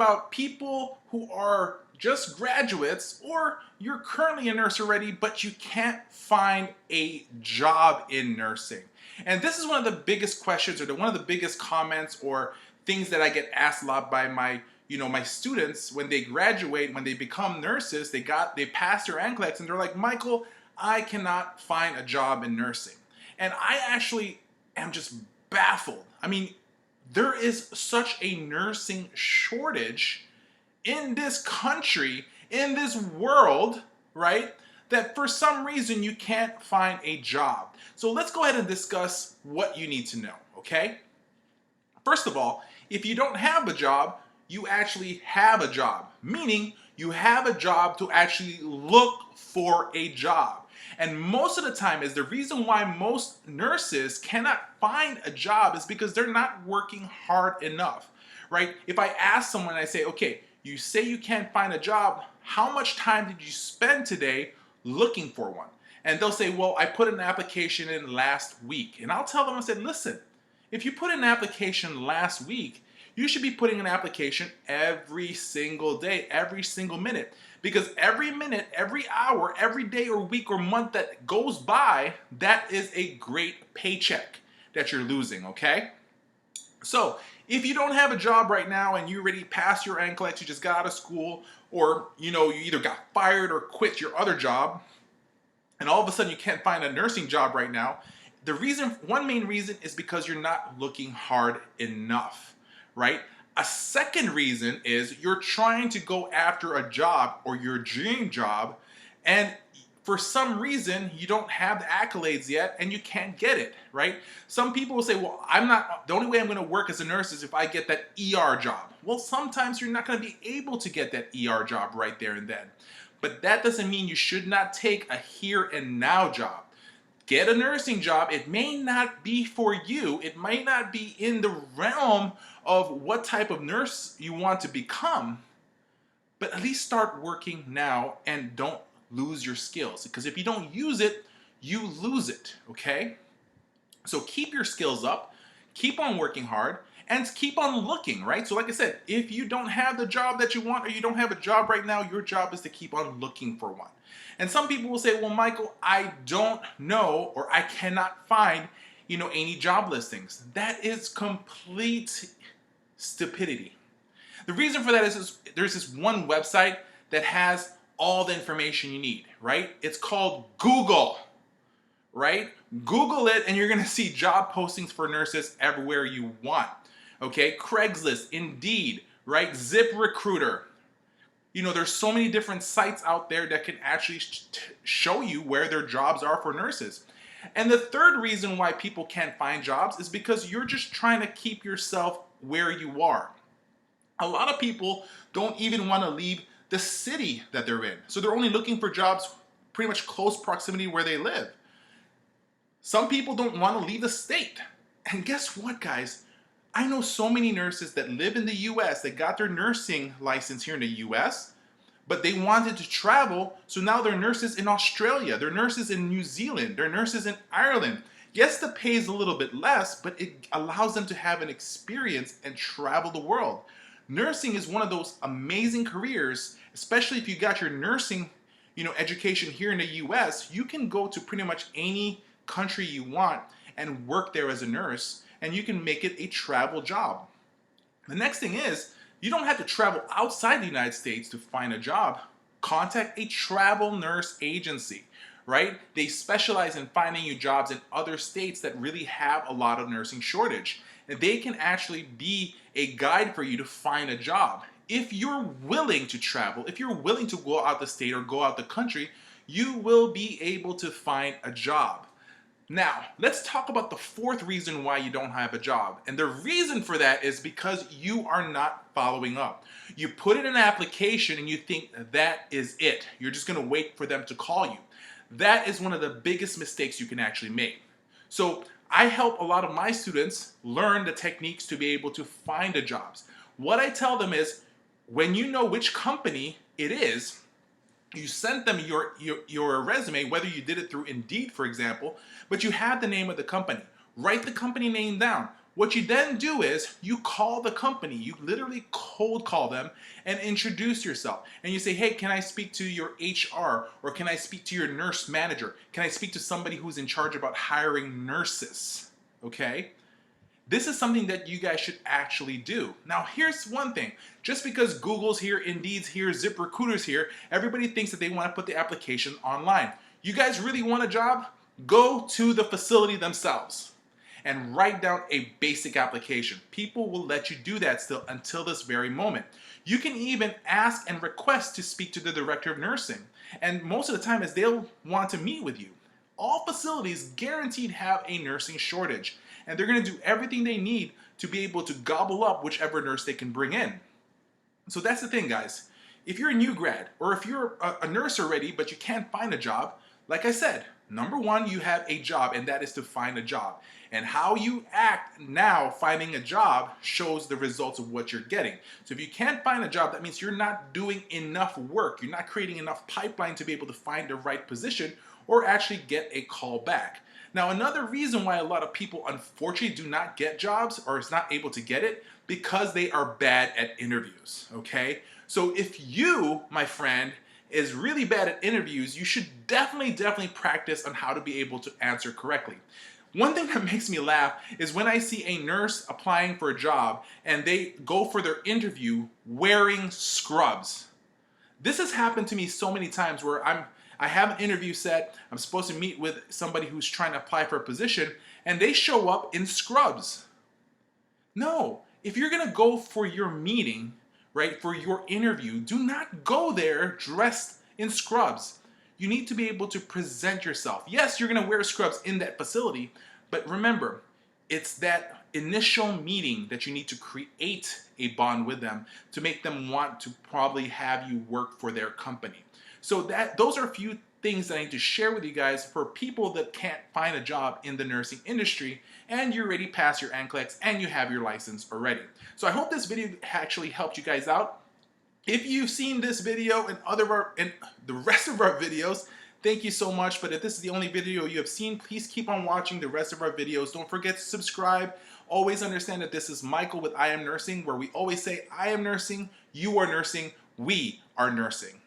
about people who are just graduates, or you're currently a nurse already, but you can't find a job in nursing. And this is one of the biggest questions, or one of the biggest comments or things that I get asked a lot by my students when they graduate, when they become nurses. They pass their NCLEX and they're like, Michael, I cannot find a job in nursing. And I actually am just baffled. I mean, there is such a nursing shortage in this country, in this world, right? That for some reason you can't find a job. So let's go ahead and discuss what you need to know, okay? First of all, if you don't have a job, you actually have a job, meaning you have a job to actually look for a job. And most of the time is the reason why most nurses cannot find a job is because they're not working hard enough, right? If I ask someone, I say, okay, you say you can't find a job, how much time did you spend today looking for one? And they'll say, well, I put an application in last week. And I'll tell them, I said, listen, if you put an application last week, you should be putting an application every single day, every single minute. Because every minute, every hour, every day or week or month that goes by, that is a great paycheck that you're losing, okay? So if you don't have a job right now and you already passed your NCLEX, you just got out of school, or you either got fired or quit your other job, and all of a sudden you can't find a nursing job right now, one main reason is because you're not looking hard enough, right? A second reason is you're trying to go after a job or your dream job, and for some reason you don't have the accolades yet and you can't get it, right? Some people will say, well, the only way I'm going to work as a nurse is if I get that ER job. Well, sometimes you're not going to be able to get that ER job right there and then. But that doesn't mean you should not take a here and now job. Get a nursing job. It may not be for you. It might not be in the realm of what type of nurse you want to become, but at least start working now and don't lose your skills, because if you don't use it, you lose it, okay? So keep your skills up, keep on working hard, and keep on looking, right? So like I said, if you don't have the job that you want, or you don't have a job right now, your job is to keep on looking for one. And some people will say, well, Michael, I don't know, or I cannot find, any job listings. That is complete stupidity. The reason for that is there's this one website that has all the information you need, right? It's called Google, right? Google it and you're gonna see job postings for nurses everywhere you want, okay? Craigslist, Indeed, right? ZipRecruiter. There's so many different sites out there that can actually show you where their jobs are for nurses. And the third reason why people can't find jobs is because you're just trying to keep yourself where you are. A lot of people don't even want to leave the city that they're in. So they're only looking for jobs pretty much close proximity where they live. Some people don't want to leave the state. And guess what, guys? I know so many nurses that live in the US that got their nursing license here in the US, but they wanted to travel, so now they're nurses in Australia, they're nurses in New Zealand, they're nurses in Ireland. Yes, the pay is a little bit less, but it allows them to have an experience and travel the world. Nursing is one of those amazing careers, especially if you got your nursing, education here in the US. You can go to pretty much any country you want and work there as a nurse, and you can make it a travel job. The next thing is, you don't have to travel outside the United States to find a job. Contact a travel nurse agency, right? They specialize in finding you jobs in other states that really have a lot of nursing shortage. And they can actually be a guide for you to find a job. If you're willing to travel, if you're willing to go out the state or go out the country, you will be able to find a job. Now, let's talk about the fourth reason why you don't have a job. And the reason for that is because you are not following up. You put in an application and you think that is it. You're just going to wait for them to call you. That is one of the biggest mistakes you can actually make. So I help a lot of my students learn the techniques to be able to find the jobs. What I tell them is, when you know which company it is, you sent them your resume, whether you did it through Indeed, for example, but you have the name of the company. Write the company name down. What you then do is you call the company, you literally cold call them and introduce yourself. And you say, hey, can I speak to your HR, or can I speak to your nurse manager? Can I speak to somebody who's in charge about hiring nurses? Okay? This is something that you guys should actually do. Now, here's one thing. Just because Google's here, Indeed's here, ZipRecruiter's here, everybody thinks that they want to put the application online. You guys really want a job? Go to the facility themselves and write down a basic application. People will let you do that still until this very moment. You can even ask and request to speak to the director of nursing. And most of the time is they'll want to meet with you. All facilities guaranteed have a nursing shortage, and they're going to do everything they need to be able to gobble up whichever nurse they can bring in. So that's the thing, guys. If you're a new grad, or if you're a nurse already but you can't find a job, like I said, number one, you have a job, and that is to find a job. And how you act now finding a job shows the results of what you're getting. So if you can't find a job, that means you're not doing enough work. You're not creating enough pipeline to be able to find the right position or actually get a call back. Now, another reason why a lot of people unfortunately do not get jobs or is not able to get it, because they are bad at interviews, okay? So if you, my friend, is really bad at interviews, you should definitely practice on how to be able to answer correctly. One thing that makes me laugh is when I see a nurse applying for a job and they go for their interview wearing scrubs. This has happened to me so many times where I have an interview set, I'm supposed to meet with somebody who's trying to apply for a position, and they show up in scrubs. No, if you're gonna go for your meeting, right, for your interview, do not go there dressed in scrubs. You need to be able to present yourself. Yes, you're gonna wear scrubs in that facility, but remember, it's that initial meeting that you need to create a bond with them to make them want to probably have you work for their company. So those are a few things that I need to share with you guys for people that can't find a job in the nursing industry and you're already past your NCLEX and you have your license already. So I hope this video actually helped you guys out. If you've seen this video and the rest of our videos, thank you so much. But if this is the only video you have seen, please keep on watching the rest of our videos. Don't forget to subscribe. Always understand that this is Michael with I Am Nursing, where we always say I am nursing, you are nursing, we are nursing.